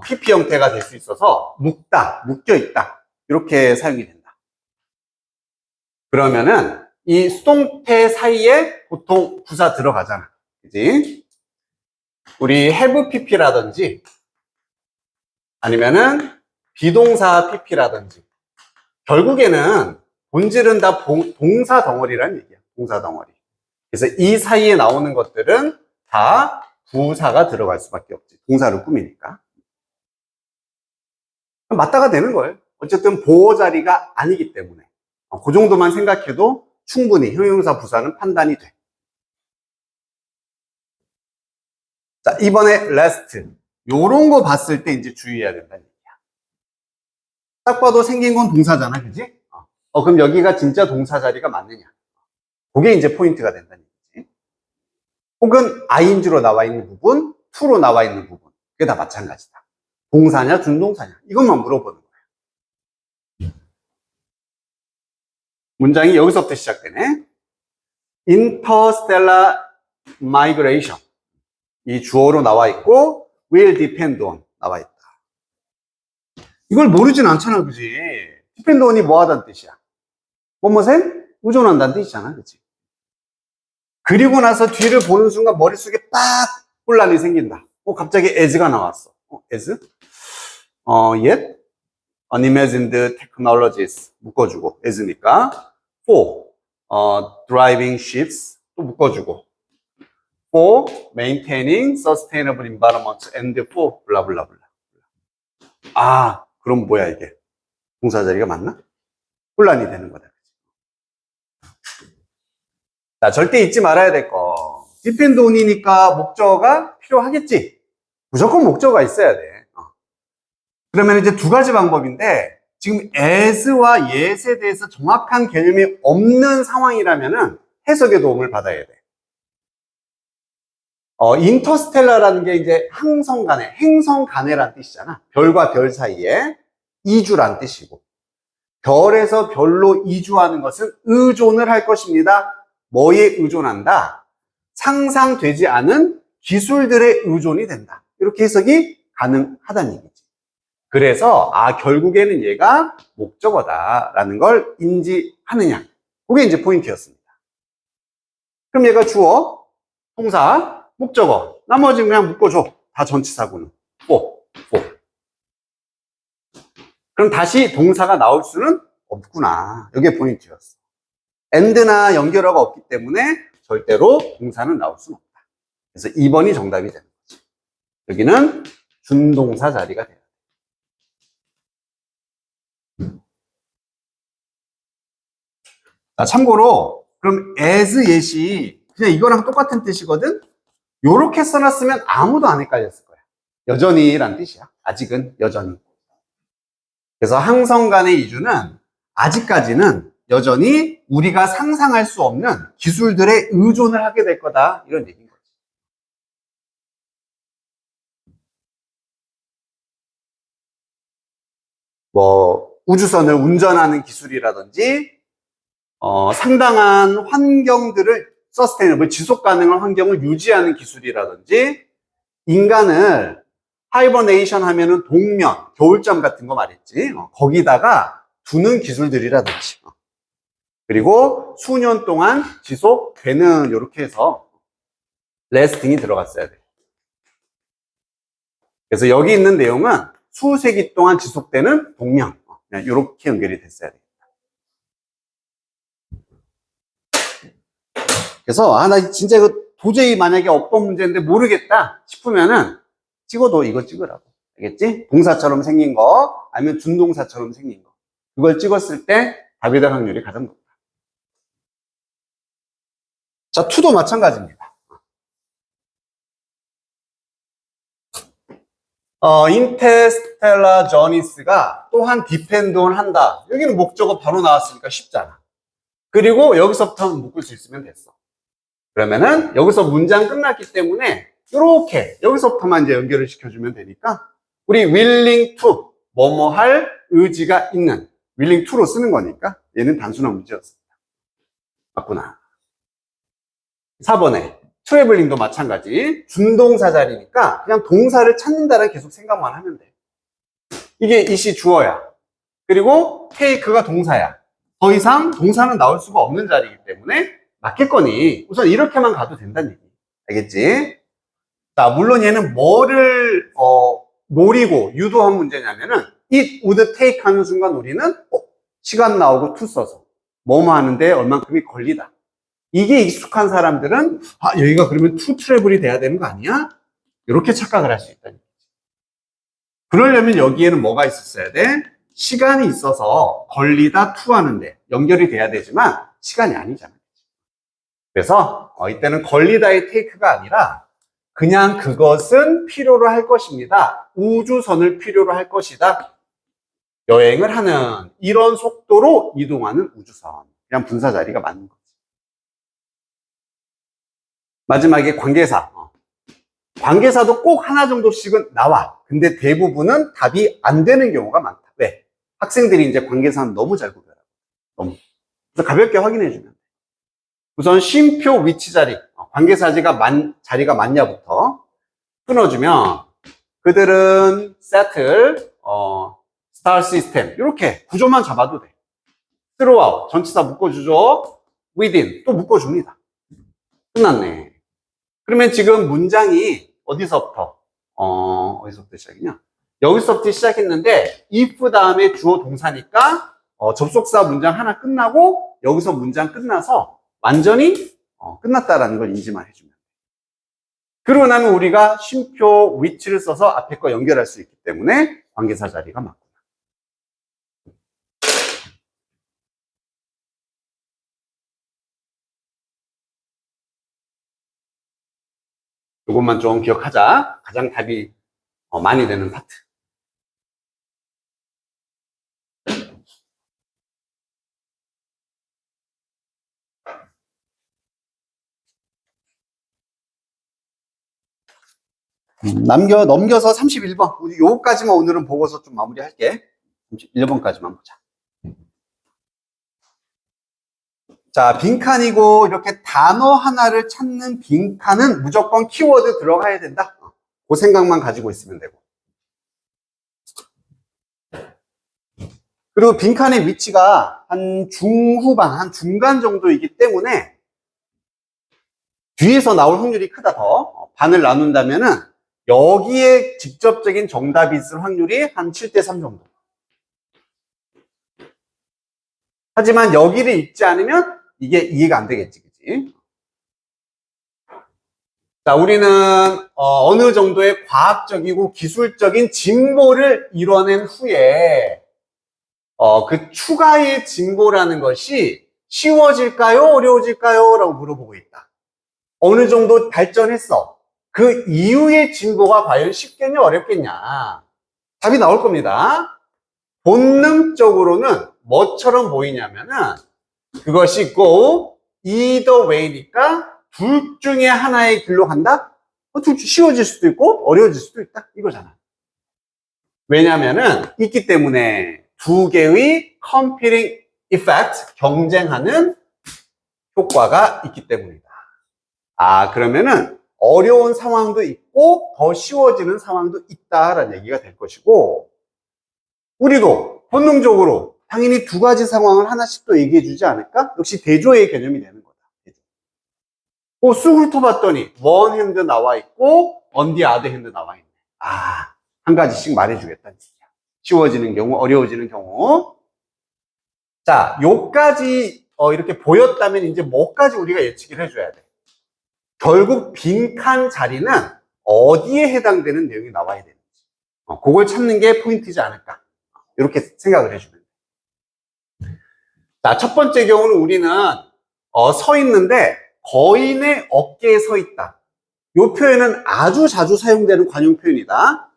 PP 형태가 될 수 있어서 묶다, 묶여있다 이렇게 사용이 된다. 그러면은 이 수동태 사이에 보통 부사 들어가잖아, 그지? 우리 have PP라든지 아니면은 비동사 PP라든지 결국에는 본질은 다 동사 덩어리라는 얘기야. 동사 덩어리. 그래서 이 사이에 나오는 것들은 다 부사가 들어갈 수밖에 없지. 동사를 꾸미니까. 맞다가 되는 거예요. 어쨌든 보호 자리가 아니기 때문에. 그 정도만 생각해도 충분히 형용사 부사는 판단이 돼. 자, 이번에 last. 요런 거 봤을 때 이제 주의해야 된다는 얘기야. 딱 봐도 생긴 건 동사잖아, 그지? 그럼 여기가 진짜 동사 자리가 맞느냐? 그게 이제 포인트가 된다는 얘기지. 혹은 ing로 나와 있는 부분, to로 나와 있는 부분. 그게 다 마찬가지다. 동사냐, 준동사냐? 이것만 물어보는 거예요. 문장이 여기서부터 시작되네. Interstellar migration. 이 주어로 나와 있고, will depend on 나와 있다. 이걸 모르진 않잖아, 그지? depend on이 뭐 하다는 뜻이야? 뭐뭐에 의존한다는 뜻이잖아, 그치? 그리고 나서 뒤를 보는 순간 머릿속에 빡 혼란이 생긴다. 갑자기 as가 나왔어. as? yet unimagined technologies 묶어주고 as니까 for driving ships 또 묶어주고 for maintaining sustainable environment and for 블라블라블라. 그럼 뭐야 이게? 동사 자리가 맞나? 혼란이 되는 거다. 자, 절대 잊지 말아야 될 거. depend on이니까 목적어가 필요하겠지. 무조건 목적어가 있어야 돼. 그러면 이제 두 가지 방법인데, 지금 as와 yes에 대해서 정확한 개념이 없는 상황이라면은 해석의 도움을 받아야 돼. 인터스텔라라는 게 이제 행성간에, 행성간에란 뜻이잖아. 별과 별 사이에 이주란 뜻이고. 별에서 별로 이주하는 것은 의존을 할 것입니다. 뭐에 의존한다? 상상되지 않은 기술들의 의존이 된다. 이렇게 해석이 가능하다는 얘기지. 그래서 결국에는 얘가 목적어다라는 걸 인지하느냐. 그게 이제 포인트였습니다. 그럼 얘가 주어, 동사, 목적어. 나머지는 그냥 묶어줘. 다 전치사구는. for. 그럼 다시 동사가 나올 수는 없구나. 이게 포인트였어. and나 연결어가 없기 때문에 절대로 동사는 나올 수는 없다. 그래서 2번이 정답이 되는 거지. 여기는 준동사 자리가 돼요. 자, 참고로 그럼 as yes이 그냥 이거랑 똑같은 뜻이거든. 요렇게 써놨으면 아무도 안 헷갈렸을 거야. 여전히란 뜻이야. 아직은 여전히. 그래서 항성 간의 이주는 아직까지는 여전히 우리가 상상할 수 없는 기술들에 의존을 하게 될 거다. 이런 얘기인 거지. 뭐 우주선을 운전하는 기술이라든지 상당한 환경들을 서스테이너블 지속 가능한 환경을 유지하는 기술이라든지 인간을 하이버네이션 하면은 동면, 겨울잠 같은 거 말했지. 거기다가 두는 기술들이라든지. 그리고 수년 동안 지속되는 이렇게 해서 레스팅이 들어갔어야 돼. 그래서 여기 있는 내용은 수세기 동안 지속되는 동면. 그냥 이렇게 연결이 됐어야 돼. 그래서 나 진짜 이거 도저히 만약에 어법 문제인데 모르겠다 싶으면은 찍어도 이거 찍으라고. 알겠지? 동사처럼 생긴 거 아니면 준동사처럼 생긴 거. 그걸 찍었을 때 답이 될 확률이 가장 높다. 자, to도 마찬가지입니다. 인터스텔라 저니스가 또한 디펜드온 한다. 여기는 목적어 바로 나왔으니까 쉽잖아. 그리고 여기서부터 묶을 수 있으면 됐어. 그러면은 여기서 문장 끝났기 때문에 이렇게 여기서부터만 이제 연결을 시켜주면 되니까 우리 willing to 뭐뭐 할 의지가 있는 willing to로 쓰는 거니까 얘는 단순한 문제였습니다. 맞구나. 4번에 트래블링도 마찬가지. 준동사 자리니까 그냥 동사를 찾는다를 계속 생각만 하면 돼. 이게 이시 주어야. 그리고 take가 동사야. 더 이상 동사는 나올 수가 없는 자리이기 때문에 맞겠거니 우선 이렇게만 가도 된다는 얘기. 알겠지? 자, 물론 얘는 뭐를 노리고 유도한 문제냐면은 it would take 하는 순간 우리는 시간 나오고 to 써서 뭐뭐 하는데 얼만큼이 걸리다. 이게 익숙한 사람들은 여기가 그러면 to travel이 돼야 되는 거 아니야? 이렇게 착각을 할 수 있다는 얘기지. 그러려면 여기에는 뭐가 있었어야 돼? 시간이 있어서 걸리다 to 하는데 연결이 돼야 되지만 시간이 아니잖아. 그래서 이때는 걸리다의 take가 아니라 그냥 그것은 필요로 할 것입니다. 우주선을 필요로 할 것이다. 여행을 하는 이런 속도로 이동하는 우주선. 그냥 분사 자리가 맞는 거지. 마지막에 관계사. 관계사도 꼭 하나 정도씩은 나와. 근데 대부분은 답이 안 되는 경우가 많다. 왜? 학생들이 이제 관계사는 너무 잘 구별하고. 너무. 그래서 가볍게 확인해 주면 돼. 우선 쉼표 위치 자리. 관계사지가 자리가 맞냐부터 끊어주면 그들은 settle, star system 이렇게 구조만 잡아도 돼. throughout 전치사 묶어주죠. within 또 묶어줍니다. 끝났네. 그러면 지금 문장이 어디서부터 시작이냐? 여기서부터 시작했는데 if 다음에 주어 동사니까 접속사 문장 하나 끝나고 여기서 문장 끝나서 완전히 끝났다라는 걸 인지만 해주면 돼. 그러고 나면 우리가 쉼표 위치를 써서 앞에 거 연결할 수 있기 때문에 관계사 자리가 맞구나. 이것만 좀 기억하자. 가장 답이 많이 되는 파트. 넘겨서 31번. 우리 요거까지만 오늘은 보고서 좀 마무리할게. 31번까지만 보자. 자, 빈칸이고 이렇게 단어 하나를 찾는 빈칸은 무조건 키워드 들어가야 된다. 그 생각만 가지고 있으면 되고. 그리고 빈칸의 위치가 한 중후반, 한 중간 정도이기 때문에 뒤에서 나올 확률이 크다 더. 반을 나눈다면은 여기에 직접적인 정답이 있을 확률이 한 7대 3 정도. 하지만 여기를 읽지 않으면 이게 이해가 안 되겠지, 그치? 자, 우리는 어느 정도의 과학적이고 기술적인 진보를 이뤄낸 후에 그 추가의 진보라는 것이 쉬워질까요? 어려워질까요? 라고 물어보고 있다. 어느 정도 발전했어. 그 이후의 진보가 과연 쉽겠냐, 어렵겠냐? 답이 나올 겁니다. 본능적으로는 뭐처럼 보이냐면은 그것이 go either way니까 둘 중에 하나의 길로 간다? 쉬워질 수도 있고 어려워질 수도 있다. 이거잖아. 왜냐면은 있기 때문에 두 개의 competing effect, 경쟁하는 효과가 있기 때문이다. 아, 그러면은 어려운 상황도 있고 더 쉬워지는 상황도 있다라는 얘기가 될 것이고, 우리도 본능적으로 당연히 두 가지 상황을 하나씩 또 얘기해 주지 않을까? 역시 대조의 개념이 되는 거다. 쑥 훑어봤더니 one hand 나와 있고 on the other hand 나와 있네. 아, 한 가지씩 말해주겠다는 얘기야. 쉬워지는 경우, 어려워지는 경우. 자, 요까지 이렇게 보였다면 이제 뭐까지 우리가 예측을 해줘야 돼? 결국 빈칸 자리는 어디에 해당되는 내용이 나와야 되는지, 그걸 찾는 게 포인트지 않을까, 이렇게 생각을 해주면 돼. 자, 첫 번째 경우는 우리는 서 있는데 거인의 어깨에 서 있다. 이 표현은 아주 자주 사용되는 관용 표현이다.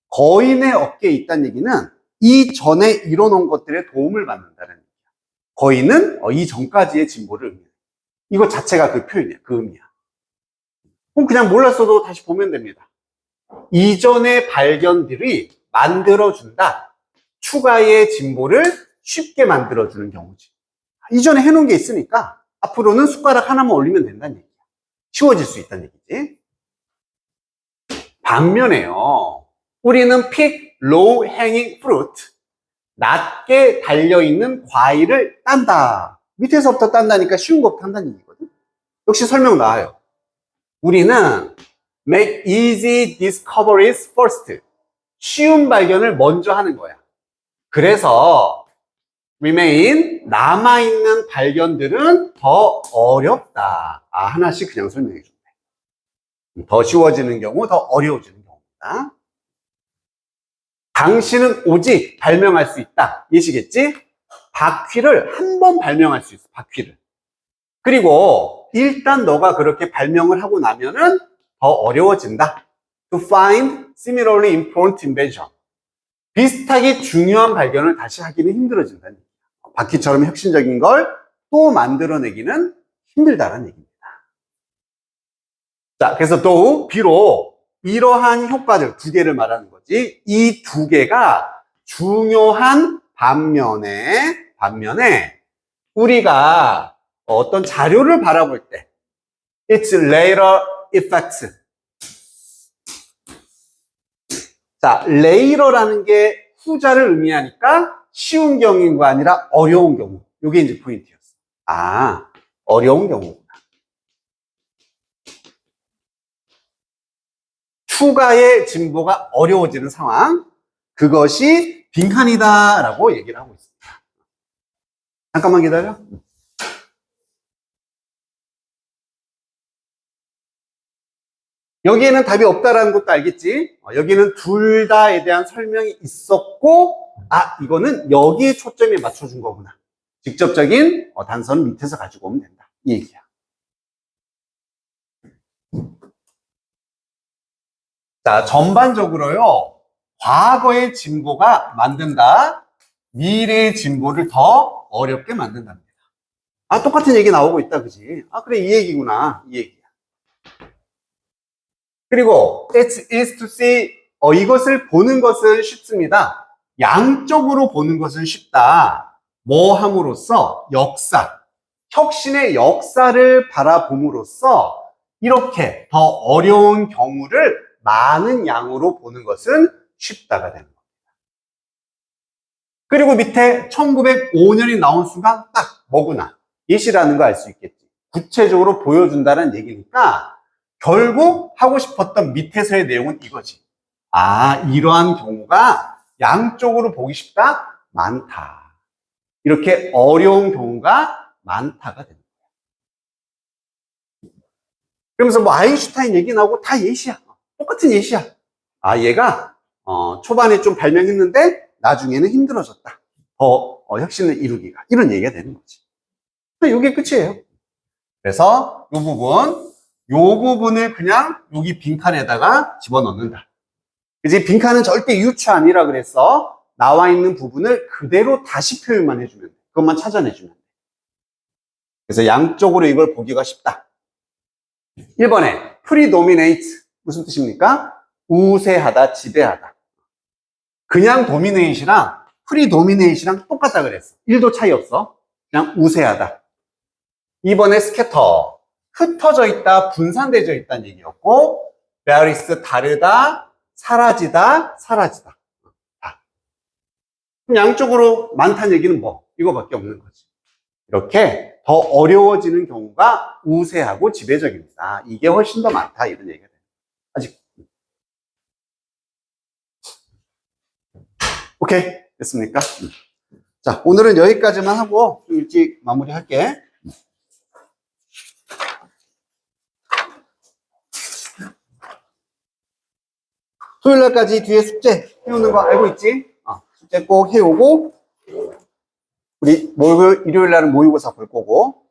거인의 어깨에 있다는 얘기는 이전에 이뤄놓은 것들의 도움을 받는다는 얘기야. 거인은 이전까지의 진보를 의미해. 이거 자체가 그 표현이야, 그 의미야. 그럼 그냥 몰랐어도 다시 보면 됩니다. 이전의 발견들이 만들어준다. 추가의 진보를 쉽게 만들어주는 경우지. 이전에 해놓은 게 있으니까 앞으로는 숟가락 하나만 올리면 된다는 얘기야. 쉬워질 수 있다는 얘기지. 반면에요, 우리는 pick low hanging fruit, 낮게 달려있는 과일을 딴다. 밑에서부터 딴다니까 쉬운 것부터 한다는 얘기거든. 역시 설명 나와요. 우리는 make easy discoveries first. 쉬운 발견을 먼저 하는 거야. 그래서 remain, 남아있는 발견들은 더 어렵다. 아, 하나씩 그냥 설명해 준대. 더 쉬워지는 경우, 더 어려워지는 경우다. 당신은 오직 발명할 수 있다. 이해시겠지? 바퀴를 한 번 발명할 수 있어, 바퀴를. 그리고 일단 너가 그렇게 발명을 하고 나면은 더 어려워진다. To find similarly important invention. 비슷하게 중요한 발견을 다시 하기는 힘들어진다는 얘기야. 바퀴처럼 혁신적인 걸 또 만들어내기는 힘들다는 얘기입니다. 자, 그래서 또 비록 이러한 효과들 두 개를 말하는 거지, 이 두 개가 중요한 반면에 우리가 어떤 자료를 바라볼 때 It's later effects. 자, later라는 게 후자를 의미하니까 쉬운 경우가 아니라 어려운 경우. 이게 이제 포인트였어. 아, 어려운 경우구나. 추가의 진보가 어려워지는 상황, 그것이 빈칸이다 라고 얘기를 하고 있습니다. 잠깐만 기다려. 여기에는 답이 없다라는 것도 알겠지? 여기는 둘 다에 대한 설명이 있었고, 아, 이거는 여기에 초점에 맞춰준 거구나. 직접적인 단서는 밑에서 가지고 오면 된다. 이 얘기야. 자, 전반적으로요, 과거의 진보가 만든다, 미래의 진보를 더 어렵게 만든답니다. 아, 똑같은 얘기 나오고 있다, 그지? 아, 그래, 이 얘기구나. 이 얘기야. 그리고 it's easy to see, 이것을 보는 것은 쉽습니다. 양쪽으로 보는 것은 쉽다. 뭐 함으로써? 역사, 혁신의 역사를 바라봄으로써 이렇게 더 어려운 경우를 많은 양으로 보는 것은 쉽다가 되는 겁니다. 그리고 밑에 1905년이 나온 순간 딱 뭐구나 예시라는 거 알 수 있겠지. 구체적으로 보여준다는 얘기니까 결국 하고 싶었던 밑에서의 내용은 이거지. 아, 이러한 경우가 양쪽으로 보기 쉽다? 많다. 이렇게 어려운 경우가 많다가 됩니다. 그러면서 뭐 아인슈타인 얘기 나오고 다 예시야. 똑같은 예시야. 아, 얘가 초반에 좀 발명했는데 나중에는 힘들어졌다. 더 혁신을 이루기가. 이런 얘기가 되는 거지. 이게 끝이에요. 그래서 이 부분을 그냥 여기 빈칸에다가 집어넣는다. 그지? 빈칸은 절대 유추 아니라 그랬어. 나와 있는 부분을 그대로 다시 표현만 해주면 돼. 그것만 찾아내주면 돼. 그래서 양쪽으로 이걸 보기가 쉽다. 1번에 predominate 무슨 뜻입니까? 우세하다, 지배하다. 그냥 dominate이랑 predominate이랑 똑같다 그랬어. 1도 차이 없어. 그냥 우세하다. 2번에 scatter 흩어져 있다, 분산되어 있다는 얘기였고 various 다르다, 사라지다, 사라지다. 그럼 양쪽으로 많다는 얘기는 뭐? 이거밖에 없는 거지. 이렇게 더 어려워지는 경우가 우세하고 지배적입니다. 이게 훨씬 더 많다 이런 얘기가 돼요. 아직 오케이 됐습니까? 자, 오늘은 여기까지만 하고 좀 일찍 마무리할게. 토요일날까지 뒤에 숙제 해오는 거 알고 있지? 숙제 꼭 해오고 우리 일요일날은 모의고사 볼 거고